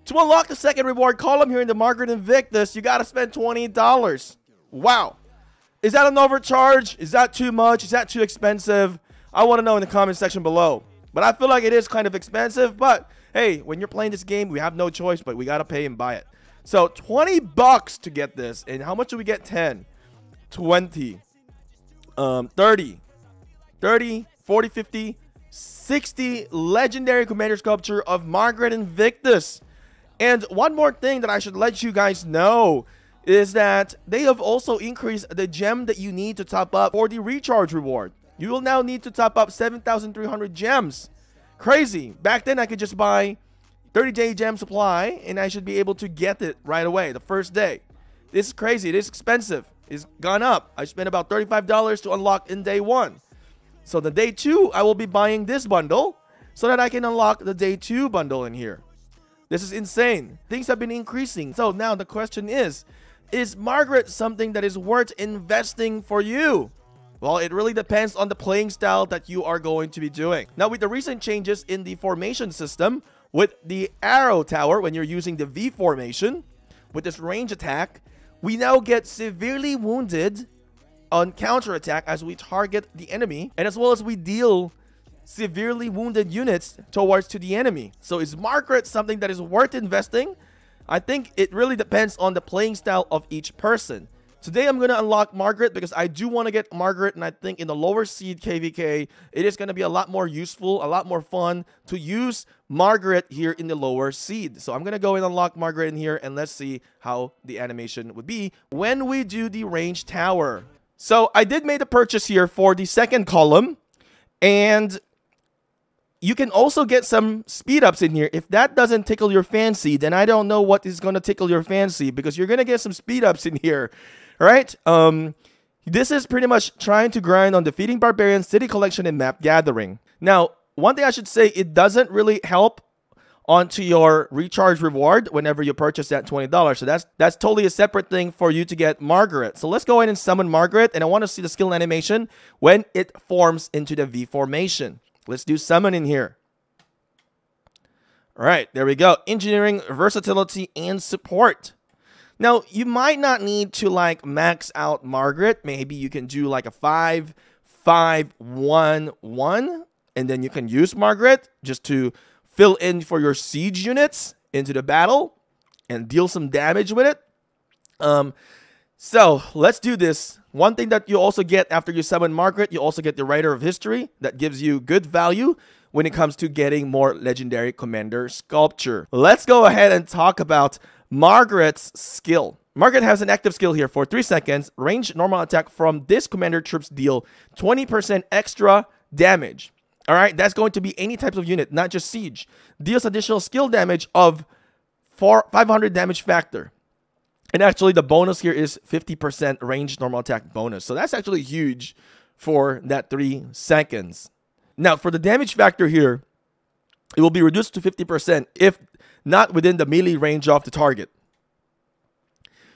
To unlock the second reward column here in the Margaret Invictus, you gotta spend $20. Wow. Is that an overcharge? Is that too much? Is that too expensive? I want to know in the comment section below. But I feel like it is kind of expensive. But hey, when you're playing this game, we have no choice, but we gotta pay and buy it. So 20 bucks to get this. And how much do we get? 10, 20, 30, 40, 50, 60 legendary commander sculpture of Margaret Invictus. And one more thing that I should let you guys know is that they have also increased the gem that you need to top up for the recharge reward. You will now need to top up 7,300 gems. Crazy. Back then I could just buy 30-day gem supply and I should be able to get it right away the first day. This is crazy. It is expensive. It's gone up. I spent about $35 to unlock in day 1. So the day 2 I will be buying this bundle so that I can unlock the day 2 bundle in here. This is insane. Things have been increasing. So now the question is Margaret something that is worth investing for you? Well, it really depends on the playing style that you are going to be doing. Now, with the recent changes in the formation system, with the arrow tower, when you're using the V formation, with this range attack, we now get severely wounded on counterattack as we target the enemy, and as well as we deal severely wounded units towards to the enemy. So is Margaret something that is worth investing? I think it really depends on the playing style of each person. Today I'm going to unlock Margaret because I do want to get Margaret, and I think in the lower seed KVK it is going to be a lot more useful, a lot more fun to use Margaret here in the lower seed. So I'm going to go and unlock Margaret in here, and let's see how the animation would be when we do the range tower. So I did make a purchase here for the second column, and you can also get some speed ups in here. If that doesn't tickle your fancy, then I don't know what is going to tickle your fancy, because you're going to get some speed ups in here, right? This is pretty much trying to grind on defeating barbarians, city collection, and map gathering. Now, one thing I should say, it doesn't really help onto your recharge reward whenever you purchase that $20. So that's totally a separate thing for you to get Margaret. So let's go ahead and summon Margaret, and I want to see the skill animation when it forms into the V formation. Let's do summon in here. All right, there we go. Engineering, versatility, and support. Now, you might not need to like max out Margaret. Maybe you can do like a 5-5-1-1, and then you can use Margaret just to fill in for your siege units into the battle and deal some damage with it. So let's do this. One thing that you also get after you summon Margaret, you also get the Writer of History that gives you good value when it comes to getting more legendary commander sculpture. Let's go ahead and talk about Margaret's skill. Margaret has an active skill here for 3 seconds. Range normal attack from this commander troops deal 20% extra damage. All right, that's going to be any types of unit, not just siege. Deals additional skill damage of 500 damage factor. And actually, the bonus here is 50% range normal attack bonus. So that's actually huge for that 3 seconds. Now, for the damage factor here, it will be reduced to 50% if not within the melee range of the target.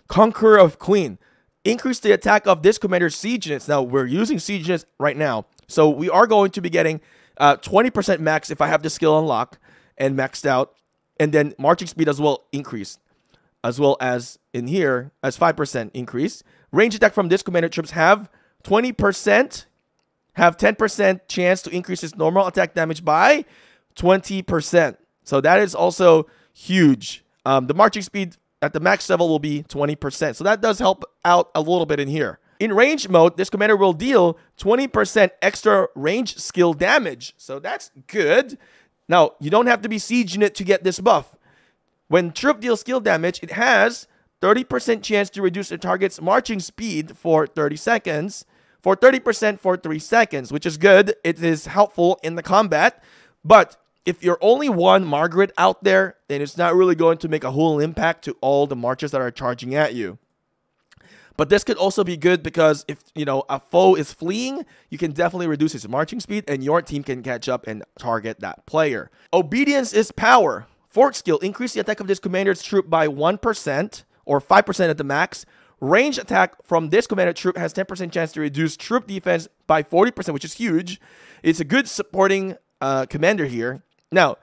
Conqueror of Queen. Increase the attack of this commander's siege units. Now, we're using siege units right now. So we are going to be getting 20% max if I have the skill unlock and maxed out. And then marching speed as well increased, as well as in here as 5% increase. Range attack from this commander troops have 20%, have 10% chance to increase its normal attack damage by 20%. So that is also huge. The marching speed at the max level will be 20%. So that does help out a little bit in here. In range mode, this commander will deal 20% extra range skill damage. So that's good. Now, you don't have to be siege unit to get this buff. When troop deals skill damage, it has 30% chance to reduce the target's marching speed for 30 seconds, for 30% for 3 seconds, which is good. It is helpful in the combat. But if you're only one Margaret out there, then it's not really going to make a whole impact to all the marchers that are charging at you. But this could also be good because if, you know, a foe is fleeing, you can definitely reduce his marching speed and your team can catch up and target that player. Obedience is power. Fort skill, increase the attack of this commander's troop by 1% or 5% at the max. Range attack from this commander troop has 10% chance to reduce troop defense by 40%, which is huge. It's a good supporting commander here. Now,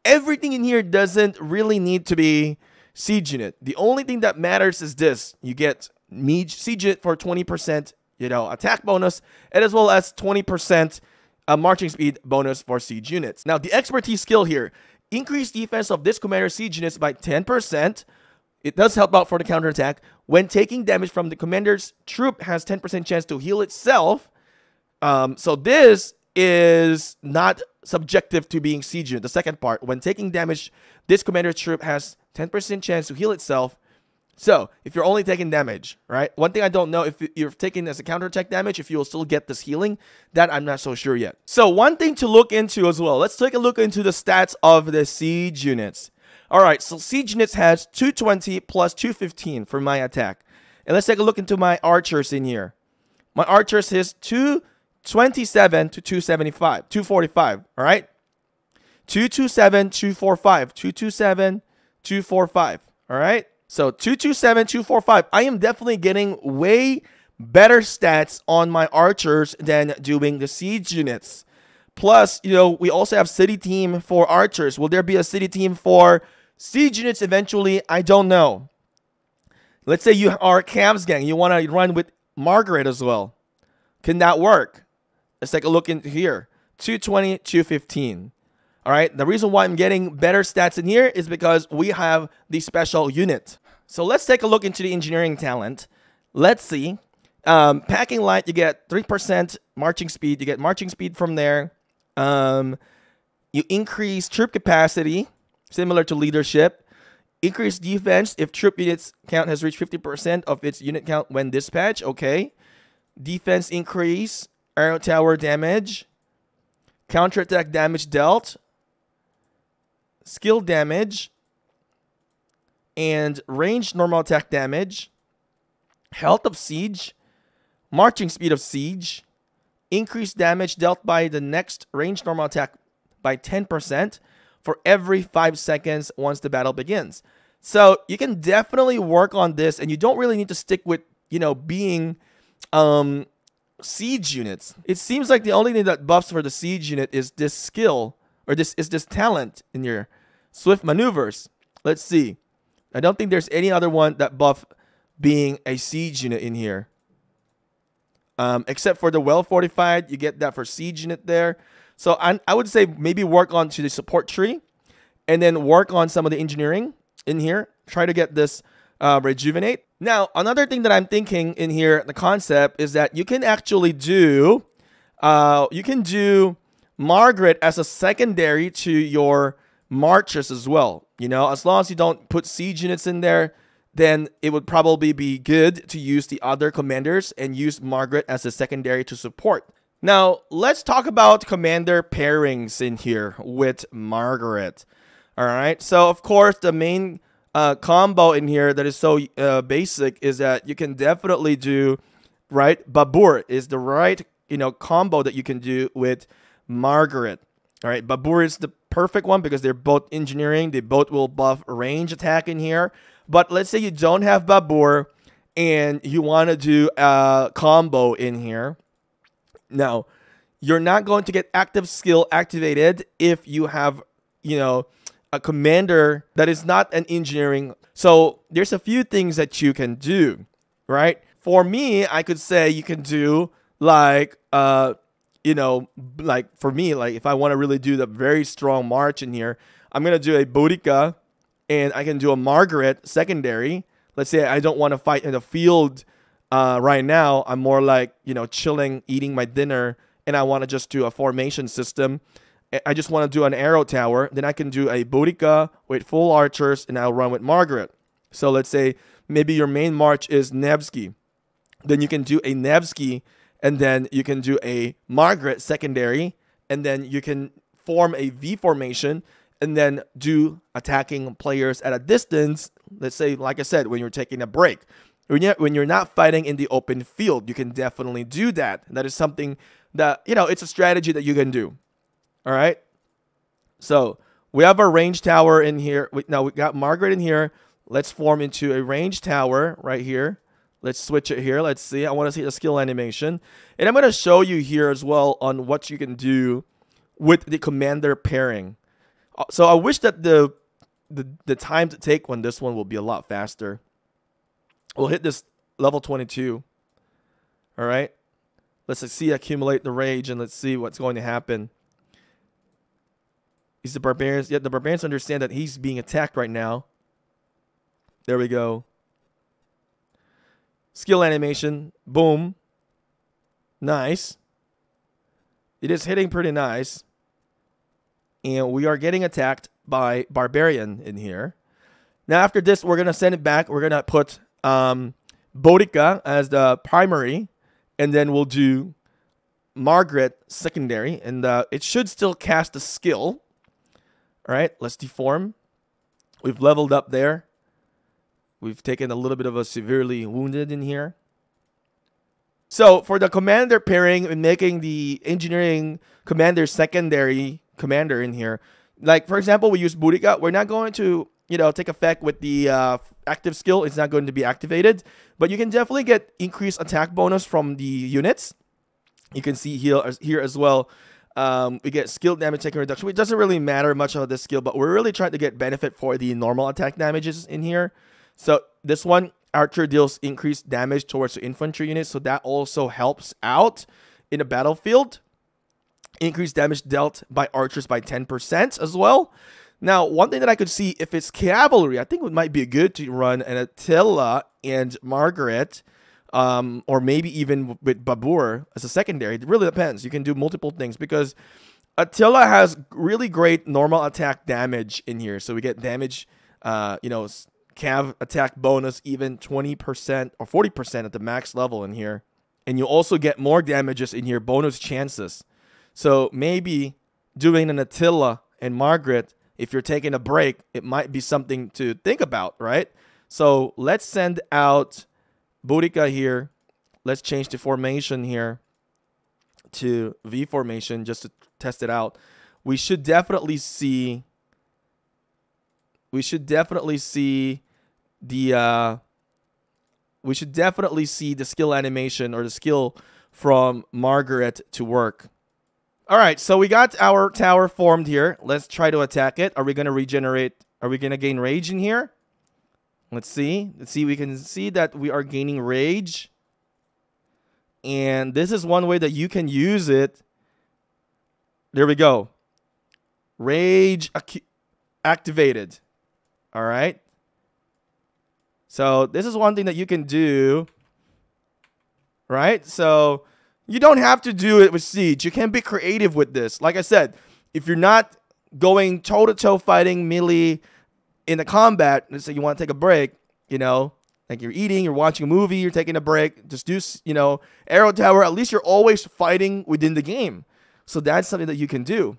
everything in here doesn't really need to be siege unit. The only thing that matters is this. You get siege unit for 20%, attack bonus, and as well as 20% marching speed bonus for siege units. Now, the expertise skill here, increase defense of this commander's siege units by 10%. It does help out for the counterattack. When taking damage from the commander's troop, has 10% chance to heal itself. So this is not subjective to being siege unit. The second part, when taking damage, this commander's troop has 10% chance to heal itself. So if you're only taking damage, right? One thing I don't know, if you're taking as a counterattack damage, if you will still get this healing, that I'm not so sure yet. So one thing to look into as well, let's take a look into the stats of the siege units. All right, so siege units has 220 plus 215 for my attack. And let's take a look into my archers in here. My archers is 227 to 245, all right? 227, 245, 227, 245, all right? So 227, 245. I am definitely getting way better stats on my archers than doing the siege units. Plus, we also have city team for archers. Will there be a city team for siege units eventually? I don't know. Let's say you are Cavs gang. You want to run with Margaret as well. Can that work? Let's take a look into here. 220, 215. All right. The reason why I'm getting better stats in here is because we have the special unit. So let's take a look into the engineering talent. Let's see. Packing light, you get 3% marching speed. You get marching speed from there. You increase troop capacity, similar to leadership. Increase defense if troop units count has reached 50% of its unit count when dispatched. Okay. Defense increase. Arrow tower damage. Counterattack damage dealt. Skill damage. And range normal attack damage. Health of siege. Marching speed of siege. Increased damage dealt by the next range normal attack by 10% for every 5 seconds once the battle begins. So you can definitely work on this, and you don't really need to stick with, being siege units. It seems like the only thing that buffs for the siege unit is this skill, or this talent in your swift maneuvers. Let's see. I don't think there's any other one that buff being a siege unit in here. Except for the well-fortified, you get that for siege unit there. So I would say maybe work on to the support tree, and then work on some of the engineering in here. Try to get this rejuvenate. Now, another thing that I'm thinking in here, the concept is that you can actually do, Margaret as a secondary to your marchers as well. As long as you don't put siege units in there, then it would probably be good to use the other commanders and use Margaret as a secondary to support. Now, let's talk about commander pairings in here with Margaret. All right. So, of course, the main combo in here that is so basic is that you can definitely do, right? Babur is the right, combo that you can do with Margaret. All right. Babur is the perfect one because they're both engineering. They both will buff range attack in here. But let's say you don't have Babur and you want to do a combo in here. Now, you're not going to get active skill activated if you have, a commander that is not an engineering. So there's a few things that you can do, right? For me, I could say you can do like, like for me, like if I want to really do the very strong march in here, I'm going to do a Boudica. And I can do a Margaret secondary. Let's say I don't want to fight in the field right now. I'm more like, chilling, eating my dinner. And I want to just do a formation system. I just want to do an arrow tower. Then I can do a Boudica with full archers. And I'll run with Margaret. So let's say maybe your main march is Nevsky. Then you can do a Nevsky. And then you can do a Margaret secondary. And then you can form a V formation. And then do attacking players at a distance. Let's say, like I said, when you're taking a break. When you're not fighting in the open field, you can definitely do that. That is something that, it's a strategy that you can do. All right? So, we have a range tower in here. Now, we got Margaret in here. Let's form into a range tower right here. Let's switch it here. Let's see. I want to see the skill animation. And I'm going to show you here as well on what you can do with the commander pairing. So I wish that the time to take on this one will be a lot faster. We'll hit this level 22. All right. Let's see accumulate the rage, and let's see what's going to happen. Is the barbarians? Yeah, the barbarians understand that he's being attacked right now. There we go. Skill animation. Boom. Nice. It is hitting pretty nice. And we are getting attacked by Barbarian in here. Now, after this, we're going to send it back. We're going to put Boudica as the primary. And then we'll do Margaret secondary. And it should still cast a skill. All right, let's deform. We've leveled up there. We've taken a little bit of a severely wounded in here. So for the commander pairing and making the engineering commander secondary commander in here, like for example, we use Boudica. We're not going to, take effect with the active skill. It's not going to be activated, but you can definitely get increased attack bonus from the units. You can see here as well. We get skill damage taken reduction. It doesn't really matter much of this skill, but we're really trying to get benefit for the normal attack damages in here. So this one, Archer deals increased damage towards the infantry units, so that also helps out in the battlefield. Increased damage dealt by archers by 10% as well. Now, one thing that I could see, if it's cavalry, I think it might be good to run an Attila and Margaret, or maybe even with Babur as a secondary. It really depends. You can do multiple things because Attila has really great normal attack damage in here. So we get damage, cav attack bonus, even 20% or 40% at the max level in here. And you also get more damages in here, bonus chances. So maybe doing an Attila and Margaret, if you're taking a break, it might be something to think about, right? So let's send out Boudica here. Let's change the formation here to V formation just to test it out. We should definitely see the skill animation or the skill from Margaret to work. All right, so we got our tower formed here. Let's try to attack it. Are we going to regenerate? Are we going to gain rage in here? Let's see. We can see that we are gaining rage. And this is one way that you can use it. There we go. Rage activated. All right. So this is one thing that you can do. Right? So you don't have to do it with Siege. You can be creative with this. Like I said, if you're not going toe-to-toe fighting melee in the combat, let's say you want to take a break, like you're eating, you're watching a movie, you're taking a break, just do, Arrow Tower. At least you're always fighting within the game. So that's something that you can do.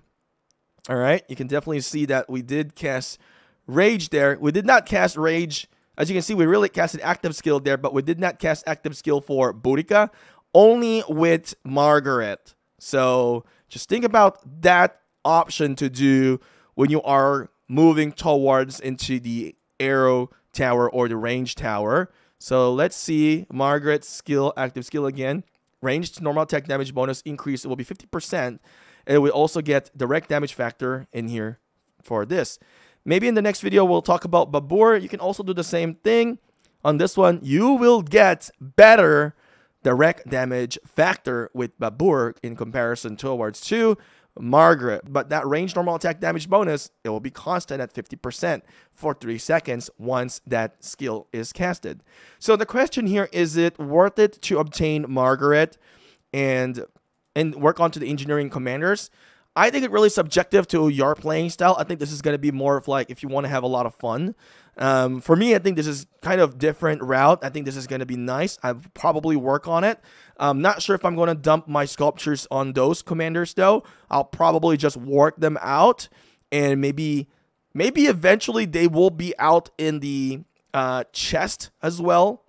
All right? You can definitely see that we did cast Rage there. We did not cast Rage. As you can see, we really casted active skill there, but we did not cast active skill for Boudica. Only with Margaret. So just think about that option to do when you are moving towards into the arrow tower or the range tower. So let's see Margaret's skill, active skill again. Ranged normal attack damage bonus increase. It will be 50%. And we also get direct damage factor in here for this. Maybe in the next video, we'll talk about Babur. You can also do the same thing. On this one, you will get better direct damage factor with Babur in comparison towards to Margaret. But that range normal attack damage bonus, it will be constant at 50% for 3 seconds once that skill is casted. So the question here, is it worth it to obtain Margaret and work onto the engineering commanders? I think it's really subjective to your playing style. I think this is going to be more of like if you want to have a lot of fun. For me, I think this is kind of different route. I think this is going to be nice. I'll probably work on it. I'm not sure if I'm going to dump my sculptures on those commanders though. I'll probably just work them out, and maybe eventually they will be out in the chest as well.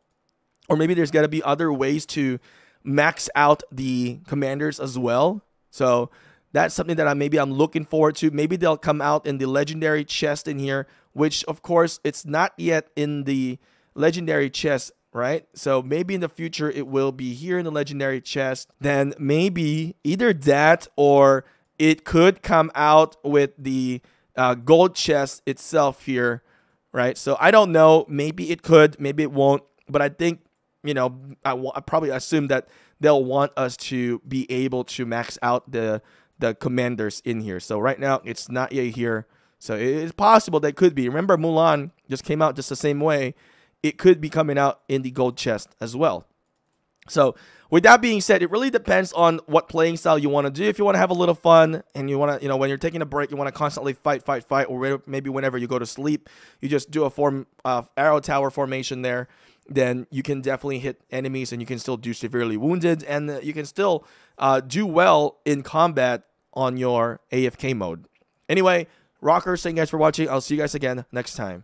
Or maybe there's got to be other ways to max out the commanders as well. So that's something that I'm looking forward to. Maybe they'll come out in the legendary chest in here, which of course it's not yet in the legendary chest, right? So maybe in the future it will be here in the legendary chest. Then maybe either that or it could come out with the gold chest itself here, right? So I don't know. Maybe it could, maybe it won't. But I think, I probably assume that they'll want us to be able to max out the commanders in here. So right now it's not yet here. So it is possible that could be. Remember, Mulan just came out just the same way. It could be coming out in the gold chest as well. So with that being said, it really depends on what playing style you want to do. If you want to have a little fun and you want to, when you're taking a break, you want to constantly fight, or maybe whenever you go to sleep, you just do a arrow tower formation there. Then you can definitely hit enemies and you can still do severely wounded, and you can still do well in combat on your AFK mode. Anyway, rockers, thank you guys for watching. I'll see you guys again next time.